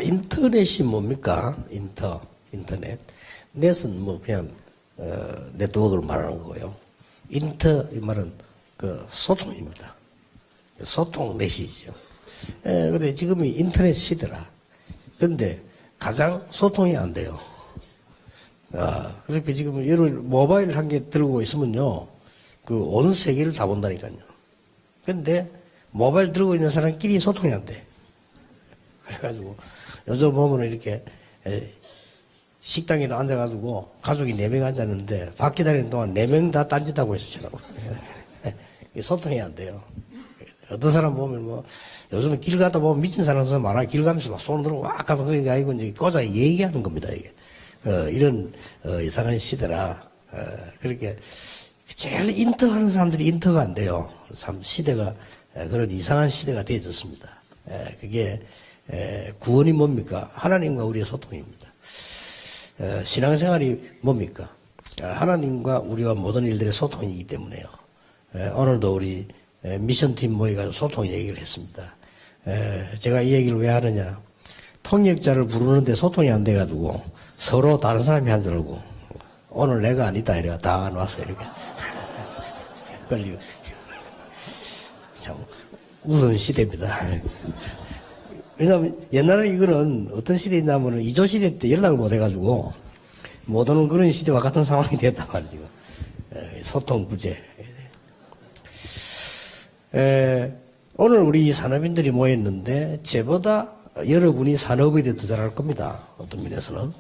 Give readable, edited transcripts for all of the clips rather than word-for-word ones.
인터넷이 뭡니까? 인터넷. 넷은 뭐 그냥, 네트워크를 말하는 거고요. 이 말은 그 소통입니다. 소통 넷이죠. 근데 지금이 인터넷 시대라. 근데 가장 소통이 안 돼요. 그렇게 지금 여러 모바일 한 개 들고 있으면요. 그 온 세계를 다 본다니까요. 근데 모바일 들고 있는 사람끼리 소통이 안 돼. 그래가지고 요즘 보면은 이렇게 식당에도 앉아가지고 가족이 4명 앉았는데 밖에 다니는 동안 4명 다 딴짓하고 있었더라고. 소통이 안 돼요. 어떤 사람 보면 뭐 요즘은 길 가다 보면 미친 사람 많아. 길 가면서 막 손 들고 막 가면 그게 아니고 이제 꼬자 얘기하는 겁니다. 이게 이런 이상한 시대라 그렇게 제일 인터하는 사람들이 인터가 안 돼요. 참 시대가 그런 이상한 시대가 되어졌습니다. 그게 구원이 뭡니까? 하나님과 우리의 소통입니다. 신앙생활이 뭡니까? 하나님과 우리와 모든 일들의 소통이기 때문에요. 오늘도 우리 미션팀 모여가지고 소통 얘기를 했습니다. 제가 이 얘기를 왜 하느냐. 통역자를 부르는데 소통이 안 돼가지고 서로 다른 사람이 한 줄 알고 오늘 내가 아니다 이래가 다 안 왔어 이렇게. 걸리고. 참 무서운 시대입니다. 왜냐하면 옛날에 이거는 어떤 시대였냐면 이조 시대 때 연락을 못 해가지고 못 오는 그런 시대와 같은 상황이 됐단 말이죠. 소통 부재. 오늘 우리 산업인들이 모였는데 저보다 여러분이 산업에 대해 더 잘할 겁니다. 어떤 면에서는.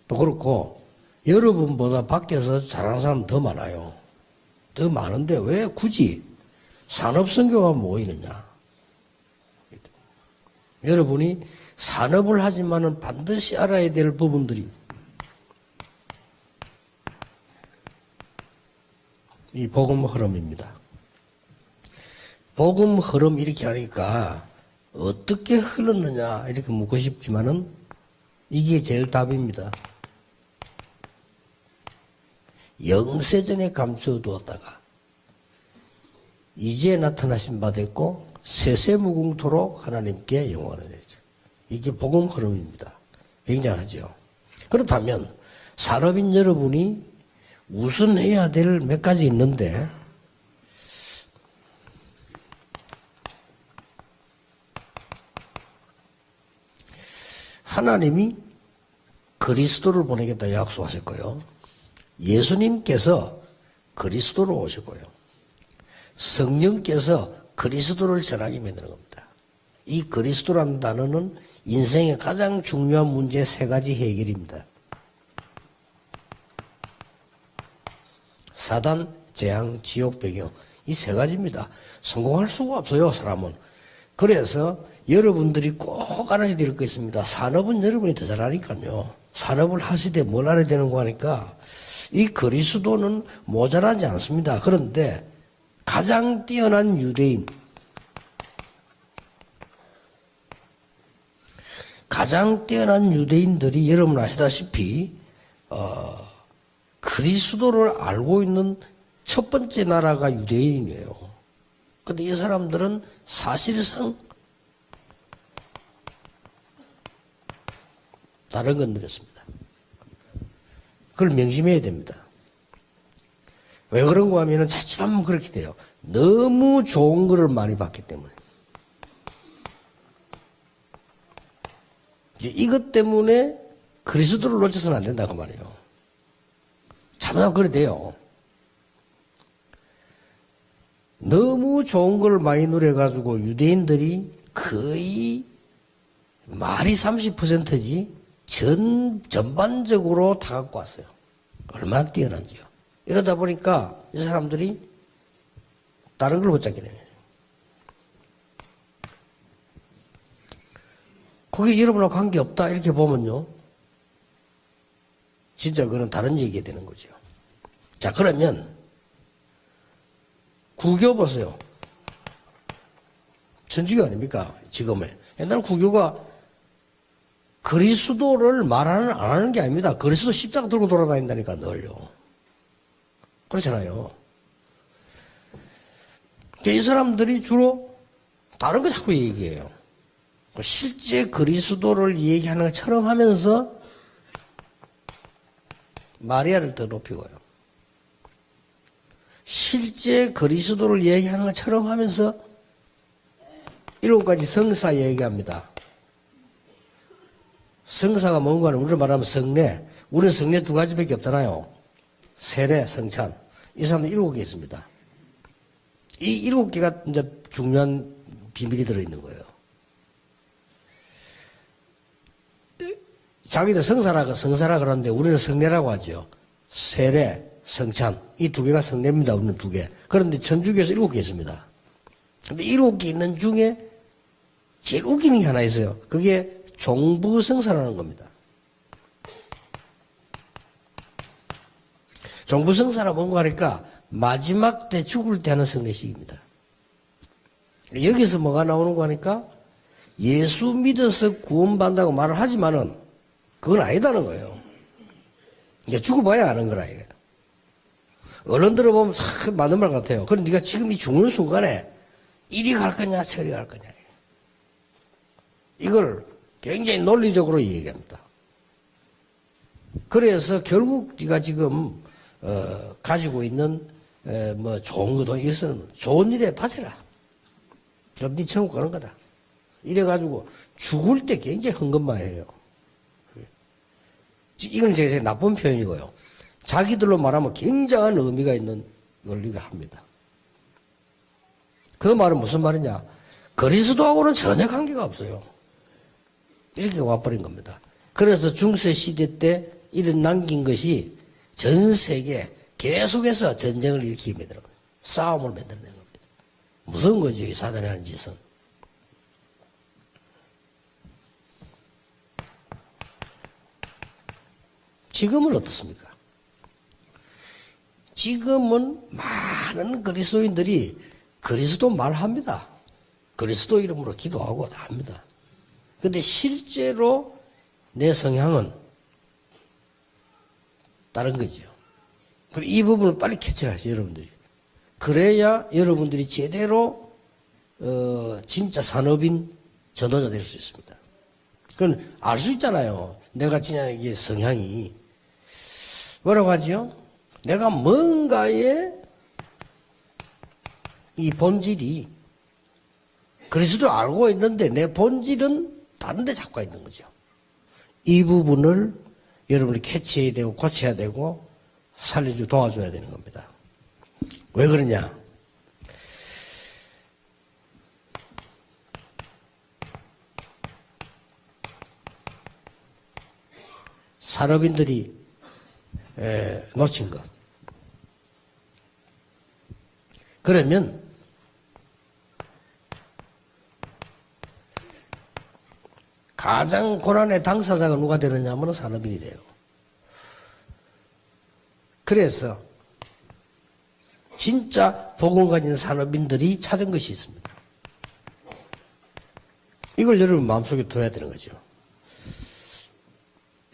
또 그렇고 여러분보다 밖에서 잘하는 사람 더 많아요. 더 많은데 왜 굳이 산업선교가 모이느냐. 여러분이 산업을 하지만은 반드시 알아야 될 부분들이 이 복음 흐름입니다. 복음 흐름 이렇게 하니까 어떻게 흘렀느냐 이렇게 묻고 싶지만은 이게 제일 답입니다. 영세전에 감춰두었다가 이제 나타나신 바 됐고 세세무궁토록 하나님께 영원한 일이죠. 이게 복음 흐름입니다. 굉장하죠. 그렇다면 산업인 여러분이 우선해야 될 몇 가지 있는데 하나님이 그리스도를 보내겠다 약속하셨고요. 예수님께서 그리스도로 오셨고요. 성령께서 그리스도를 전하게 만드는 겁니다. 이 그리스도라는 단어는 인생의 가장 중요한 문제 3가지 해결입니다. 사단, 재앙, 지옥, 배경 이 3가지입니다. 성공할 수가 없어요, 사람은. 그래서 여러분들이 꼭 알아야 될 거 있습니다. 산업은 여러분이 더 잘하니까요. 산업을 하시되 뭘 알아야 되는가 하니까 이 그리스도는 모자라지 않습니다. 그런데 가장 뛰어난 유대인, 가장 뛰어난 유대인들이 여러분 아시다시피 그리스도를 알고 있는 첫 번째 나라가 유대인이에요. 근데 이 사람들은 사실상 다른 건 그렇습니다. 그걸 명심해야 됩니다. 왜 그런가 하면 자칫하면 그렇게 돼요. 너무 좋은 거를 많이 봤기 때문에. 이것 때문에 그리스도를 놓쳐서는 안 된다고 말이에요. 잘못하면 그래 돼요. 너무 좋은 걸 많이 누려가지고 유대인들이 거의 말이 30%지 전반적으로 다 갖고 왔어요. 얼마나 뛰어난지요. 이러다 보니까 이 사람들이 다른 걸 못 찾게 되네요. 그게 여러분하고 관계없다 이렇게 보면요. 진짜 그건 다른 얘기가 되는 거죠. 자, 그러면 구교 보세요. 천주교 아닙니까? 지금의. 옛날 구교가 그리스도를 말하는 안 하는 게 아닙니다. 그리스도 십자가 들고 돌아다닌다니까 늘요. 그렇잖아요. 이 사람들이 주로 다른 거 자꾸 얘기해요. 실제 그리스도를 얘기하는 것처럼 하면서 마리아를 더 높이고요. 실제 그리스도를 얘기하는 것처럼 하면서 7가지 성사 얘기합니다. 성사가 뭔가는 우리로 말하면 성례. 우리는 성례 2가지밖에 없잖아요. 세례, 성찬. 이 사람은 7개 있습니다. 이 7개가 이제 중요한 비밀이 들어있는 거예요. 자기들 성사라 그러는데 우리는 성례라고 하죠. 세례, 성찬. 이 2개가 성례입니다. 우리는 2개. 그런데 천주교에서 7개 있습니다. 근데 7개 있는 중에 제일 웃기는 게 하나 있어요. 그게 종부성사라는 겁니다. 종부성사는 뭔가 하니까 마지막 때 죽을 때 하는 성례식입니다. 여기서 뭐가 나오는 거 하니까 예수 믿어서 구원받는다고 말을 하지만은 그건 아니다는 거예요. 이게 죽어봐야 아는 거라 이게. 어른들을 보면 참 맞는 말 같아요. 그럼 네가 지금 이 죽는 순간에 이리 갈 거냐 저리 갈 거냐. 이걸 굉장히 논리적으로 얘기합니다. 그래서 결국 네가 지금 가지고 있는 뭐 좋은 것도 이것은 좋은 일에 바쳐라. 그럼 네 천국 가는 거다. 이래가지고 죽을 때 굉장히 흥건마해요. 이건 제가 나쁜 표현이고요. 자기들로 말하면 굉장한 의미가 있는 논리가 합니다. 그 말은 무슨 말이냐? 그리스도하고는 전혀 관계가 없어요. 이렇게 와버린 겁니다. 그래서 중세 시대 때 이런 남긴 것이 전 세계 계속해서 전쟁을 일으키게 만들어요. 싸움을 만들어낸 겁니다. 무서운 거죠, 이 사단이 하는 짓은. 지금은 어떻습니까? 지금은 많은 그리스도인들이 그리스도 말합니다. 그리스도 이름으로 기도하고 다 합니다. 근데 실제로 내 성향은 다른 거죠. 그리고 이 부분을 빨리 캐치를 하세요, 여러분들이. 그래야 여러분들이 제대로 진짜 산업인 전도자 될 수 있습니다. 그건 알 수 있잖아요. 내가 진짜 이게 성향이 뭐라고 하지요? 내가 뭔가에 이 본질이 그리스도를 알고 있는데 내 본질은 다른 데 잡고 있는 거죠. 이 부분을 여러분이 캐치해야 되고 고쳐야 되고 살려주고 도와줘야 되는 겁니다. 왜 그러냐? 산업인들이 놓친 것. 그러면 가장 고난의 당사자가 누가 되느냐 하면 산업인이 돼요. 그래서 진짜 복음 가진 산업인들이 찾은 것이 있습니다. 이걸 여러분 마음속에 둬야 되는 거죠.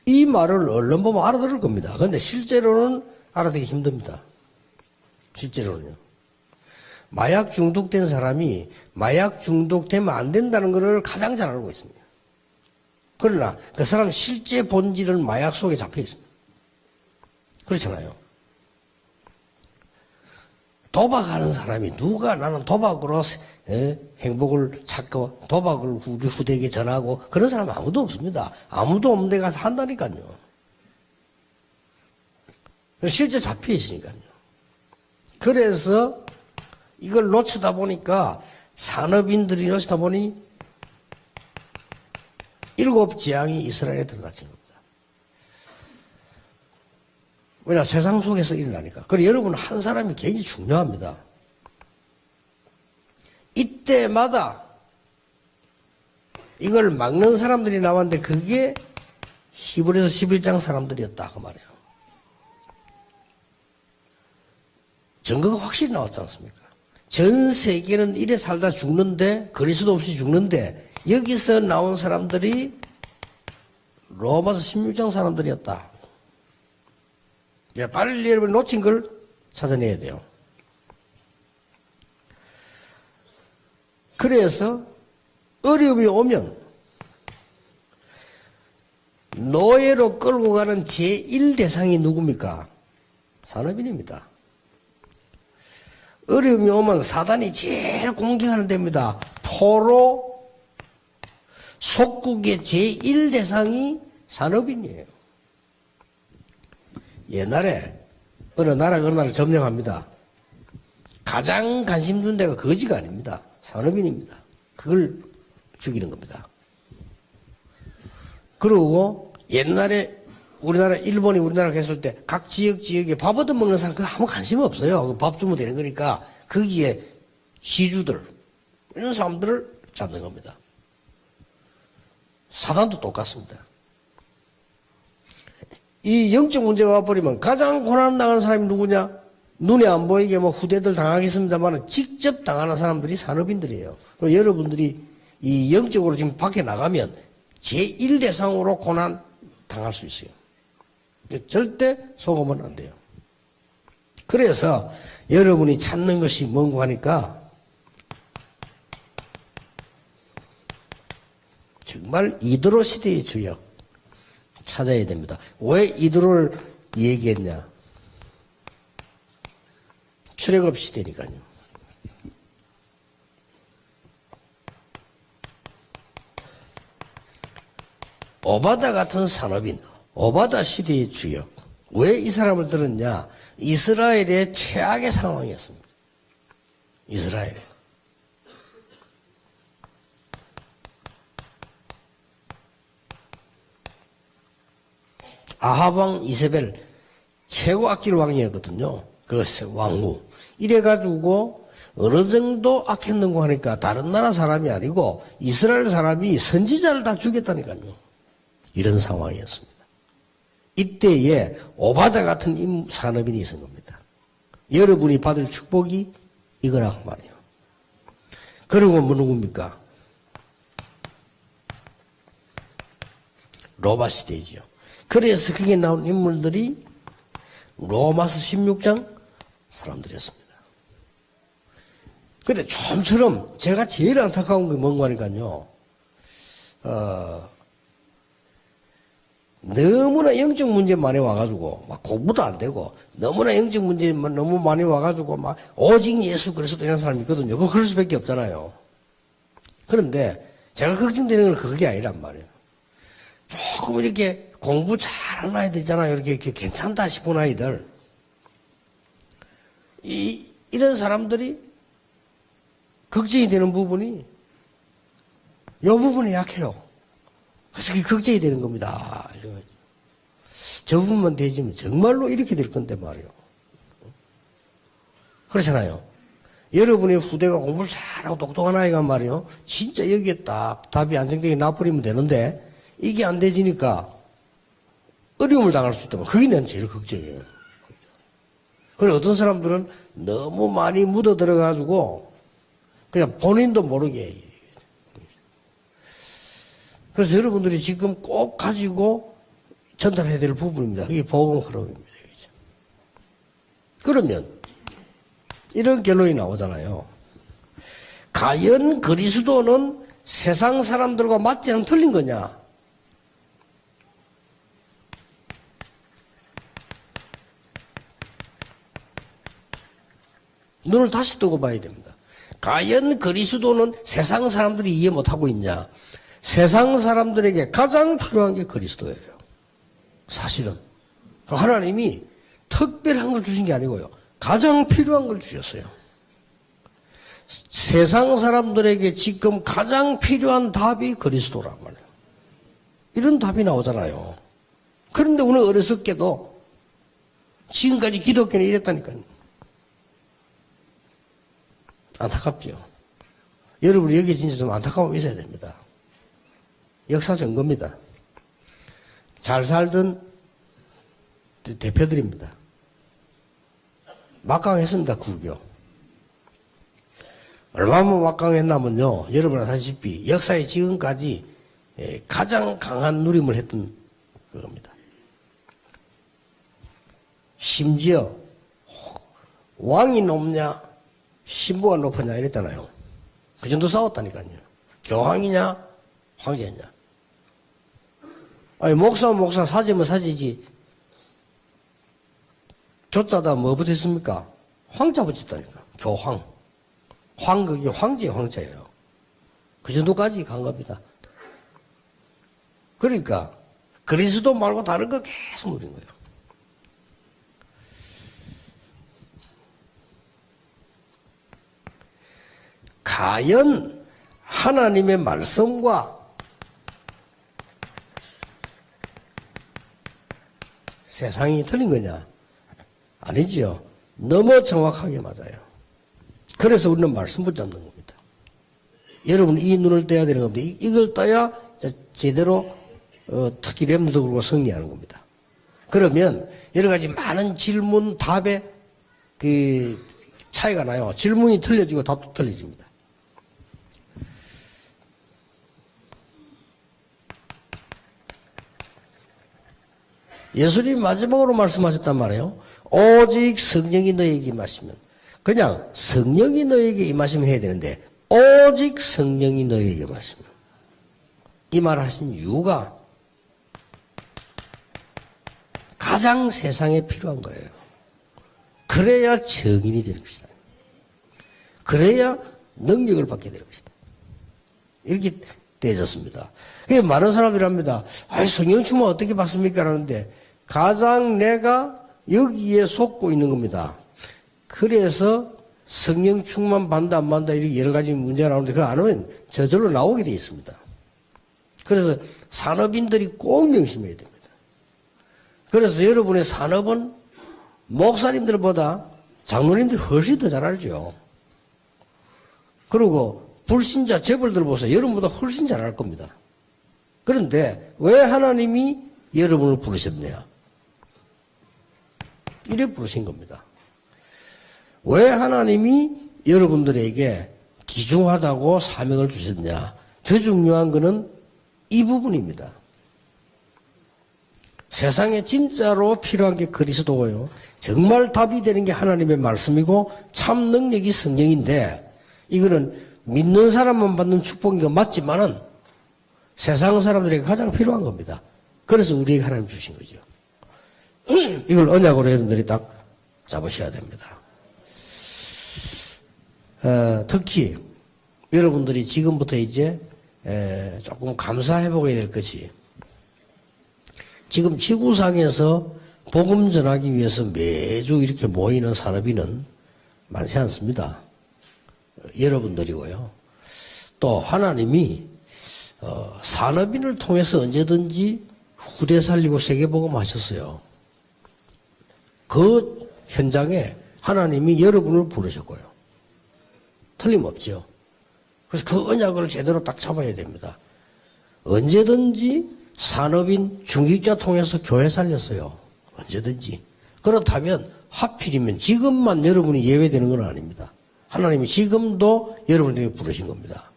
이 말을 얼른 보면 알아들을 겁니다. 그런데 실제로는 알아듣기 힘듭니다. 실제로는요. 마약 중독된 사람이 마약 중독되면 안 된다는 것을 가장 잘 알고 있습니다. 그러나 그 사람 실제 본질은 마약 속에 잡혀 있습니다. 그렇잖아요. 도박하는 사람이 누가 나는 도박으로 행복을 찾고 도박을 우리 후대에게 전하고 그런 사람 아무도 없습니다. 아무도 없는 데 가서 한다니까요. 실제 잡혀 있으니까요. 그래서 이걸 놓치다 보니까 산업인들이 놓치다 보니 7 재앙이 이스라엘에 들어닥친 겁니다. 왜냐 세상 속에서 일어나니까. 그리고 여러분 한 사람이 굉장히 중요합니다. 이때마다 이걸 막는 사람들이 나왔는데 그게 히브리서 11장 사람들이었다 그 말이에요. 증거가 확실히 나왔지 않습니까? 전 세계는 이래 살다 죽는데 그리스도 없이 죽는데 여기서 나온 사람들이 로마서 16장 사람들이었다. 빨리 여러분 놓친 걸 찾아내야 돼요. 그래서 어려움이 오면 노예로 끌고 가는 제1대상이 누굽니까? 산업인입니다. 어려움이 오면 사단이 제일 공격하는 데입니다. 포로 속국의 제1대상이 산업인이에요. 옛날에 어느 나라가 어느 나라를 점령합니다. 가장 관심 둔 데가 거지가 아닙니다. 산업인입니다. 그걸 죽이는 겁니다. 그리고 옛날에 우리나라, 일본이 우리나라 갔을 때 각 지역에 밥 얻어먹는 사람 그거 아무 관심 없어요. 밥 주면 되는 거니까 거기에 시주들 이런 사람들을 잡는 겁니다. 사단도 똑같습니다. 이 영적 문제가 와버리면 가장 고난당하는 사람이 누구냐? 눈에 안 보이게 뭐 후대들 당하겠습니다만 직접 당하는 사람들이 산업인들이에요. 그럼 여러분들이 이 영적으로 지금 밖에 나가면 제1대상으로 고난 당할 수 있어요. 절대 속으면 안 돼요. 그래서 여러분이 찾는 것이 뭔고 하니까 정말 이드로 시대의 주역 찾아야 됩니다. 왜 이드로를 얘기했냐? 출애굽 시대니까요. 오바다 같은 산업인, 오바다 시대의 주역. 왜 이 사람을 들었냐? 이스라엘의 최악의 상황이었습니다. 이스라엘에. 아합 왕 이세벨 최고 악질 왕이었거든요. 그 왕후. 이래가지고 어느 정도 악했는고 하니까 다른 나라 사람이 아니고 이스라엘 사람이 선지자를 다 죽였다니까요. 이런 상황이었습니다. 이때에 오바다 같은 산업인이 있은 겁니다. 여러분이 받을 축복이 이거라고 말이에요. 그리고 뭐 누굽니까? 로마 시대지요. 그래서 그게 나온 인물들이 로마서 16장 사람들이었습니다. 근데 좀처럼 제가 제일 안타까운 게 뭔가 하니까요. 너무나 영적 문제 많이 와가지고 막 공부도 안 되고 너무나 영적 문제 너무 많이 와가지고 막 오직 예수 그리스도 이런 사람이 있거든요. 그럼 그럴 수밖에 없잖아요. 그런데 제가 걱정되는 건 그게 아니란 말이에요. 조금 이렇게 공부 잘하는 아이들 있잖아요. 이렇게 괜찮다 싶은 아이들. 이런 사람들이 걱정이 되는 부분이 이 부분에 약해요. 그래서 그게 걱정이 되는 겁니다. 저 부분만 되지면 정말로 이렇게 될 건데 말이에요. 그렇잖아요. 여러분의 후대가 공부를 잘하고 똑똑한 아이가 말이에요. 진짜 여기에 딱 답이 안정되게 놔버리면 되는데 이게 안 되지니까 어려움을 당할 수 있다면 그게 난 제일 걱정이에요. 그리고 어떤 사람들은 너무 많이 묻어 들어가지고 그냥 본인도 모르게. 그래서 여러분들이 지금 꼭 가지고 전달해야 될 부분입니다. 그게 복음 흐름입니다. 그러면 이런 결론이 나오잖아요. 과연 그리스도는 세상 사람들과 맞지 않으면 틀린 거냐? 눈을 다시 뜨고 봐야 됩니다. 과연 그리스도는 세상 사람들이 이해 못하고 있냐? 세상 사람들에게 가장 필요한 게 그리스도예요. 사실은. 하나님이 특별한 걸 주신 게 아니고요. 가장 필요한 걸 주셨어요. 세상 사람들에게 지금 가장 필요한 답이 그리스도란 말이에요. 이런 답이 나오잖아요. 그런데 오늘 어리석게도 지금까지 기독교는 이랬다니까요. 안타깝죠. 여러분 여기 진짜 좀 안타까움이 있어야 됩니다. 역사 증거입니다. 잘 살던 대표들입니다. 막강했습니다. 국교. 얼마나 막강했냐면요. 여러분 아시다시피 역사의 지금까지 가장 강한 누림을 했던 그겁니다. 심지어 왕이 높냐 신부가 높으냐 이랬잖아요. 그 정도 싸웠다니까요. 교황이냐 황제냐. 아니, 목사, 사지면 사지지. 교자다 뭐 붙었습니까? 황자 붙였다니까. 교황. 황극이 황제의 황자예요. 그 정도까지 간 겁니다. 그러니까, 그리스도 말고 다른 거 계속 누린 거예요. 과연 하나님의 말씀과 세상이 틀린 거냐? 아니지요. 너무 정확하게 맞아요. 그래서 우리는 말씀 붙잡는 겁니다. 여러분 이 눈을 떼야 되는 겁니다. 이걸 떠야 제대로 특히 렘너도 그러고 승리하는 겁니다. 그러면 여러 가지 많은 질문 답에 그 차이가 나요. 질문이 틀려지고 답도 틀려집니다. 예수님이 마지막으로 말씀하셨단 말이에요. 오직 성령이 너에게 임하시면, 그냥 성령이 너에게 임하시면 해야 되는데 오직 성령이 너에게 임하시면, 이 말 하신 이유가 가장 세상에 필요한 거예요. 그래야 정인이 되는 것이다. 그래야 능력을 받게 되는 것이다. 이렇게 되어졌습니다. 많은 사람들이 합니다. 성령 충만 어떻게 받습니까? 라는데 가장 내가 여기에 속고 있는 겁니다. 그래서 성령 충만 받는다 안 받는다 이렇게 여러 가지 문제가 나오는데 그거 안 하면 저절로 나오게 되어 있습니다. 그래서 산업인들이 꼭 명심해야 됩니다. 그래서 여러분의 산업은 목사님들보다 장로님들이 훨씬 더 잘 알죠. 그리고 불신자 재벌들 보세요. 여러분보다 훨씬 잘 알 겁니다. 그런데 왜 하나님이 여러분을 부르셨냐? 이래 부르신 겁니다. 왜 하나님이 여러분들에게 귀중하다고 사명을 주셨냐? 더 중요한 것은 이 부분입니다. 세상에 진짜로 필요한 게 그리스도고요. 정말 답이 되는 게 하나님의 말씀이고 참 능력이 성령인데 이거는 믿는 사람만 받는 축복인 건 맞지만은 세상 사람들에게 가장 필요한 겁니다. 그래서 우리에게 하나님 주신 거죠. 이걸 언약으로 여러분들이 딱 잡으셔야 됩니다. 특히 여러분들이 지금부터 이제 조금 감사해보게 될 것이 지금 지구상에서 복음 전하기 위해서 매주 이렇게 모이는 산업인은 많지 않습니다. 여러분들이고요. 또 하나님이 산업인을 통해서 언제든지 후대 살리고 세계복음 하셨어요. 그 현장에 하나님이 여러분을 부르셨고요. 틀림없죠. 그래서 그 언약을 제대로 딱 잡아야 됩니다. 언제든지 산업인 중직자 통해서 교회 살렸어요. 언제든지. 그렇다면 하필이면 지금만 여러분이 예외되는 건 아닙니다. 하나님이 지금도 여러분에게 부르신 겁니다.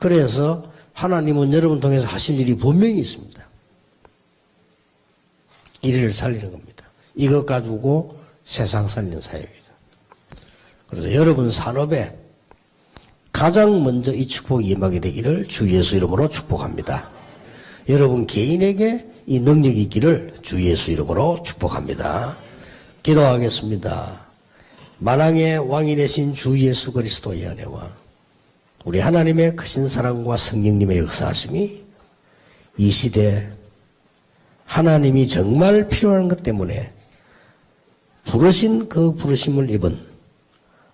그래서 하나님은 여러분 통해서 하실 일이 분명히 있습니다. 이를 살리는 겁니다. 이것 가지고 세상 살리는 사역이죠. 그래서 여러분 산업에 가장 먼저 이 축복이 임하게 되기를 주 예수 이름으로 축복합니다. 여러분 개인에게 이 능력이 있기를 주 예수 이름으로 축복합니다. 기도하겠습니다. 만왕의 왕이 되신 주 예수 그리스도의 은혜와 우리 하나님의 크신 사랑과 성령님의 역사하심이 이 시대 하나님이 정말 필요한 것 때문에 부르신 그 부르심을 입은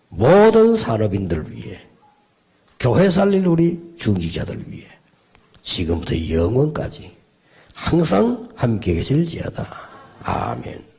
모든 산업인들을 위해 교회 살릴 우리 중직자들을 위해 지금부터 영원까지 항상 함께 계실지어다. 아멘.